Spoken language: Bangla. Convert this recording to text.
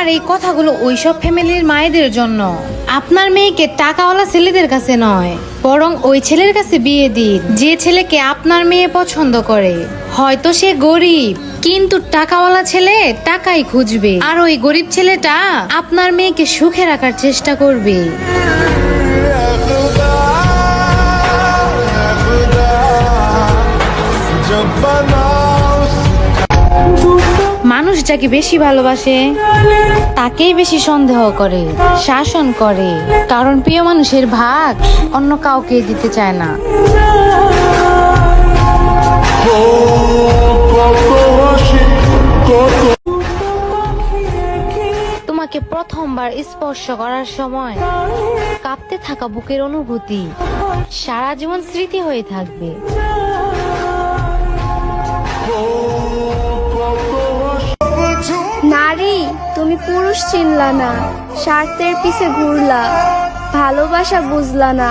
আর এই কথাগুলো ওইসব ফ্যামিলির মায়েদের জন্য। আপনার মেয়েকে টাকাওয়ালা ছেলেদের কাছে নয়, বরং ওই ছেলের কাছে বিয়ে দিন যে ছেলেকে আপনার মেয়ে পছন্দ করে। হয়তো সে গরিব, কিন্তু টাকাওয়ালা ছেলে টাকাই খুঁজবে, আর ওই গরিব ছেলেটা আপনার মেয়েকে সুখে রাখার চেষ্টা করবে। মানুষ যাকে বেশি ভালোবাসে তাকেই বেশি সন্দেহ করে, শাসন করে, কারণ প্রিয় মানুষের ভাগ অন্য কাউকে দিতে চায় না। তোমাকে প্রথমবার স্পর্শ করার সময় কাঁপতে থাকা বুকের অনুভূতি সারা জীবন স্মৃতি হয়ে থাকবে। নারী, তুমি পুরুষ চিনলা না, স্বার্থের পিছে ঘুরলা, ভালোবাসা বুঝলা না।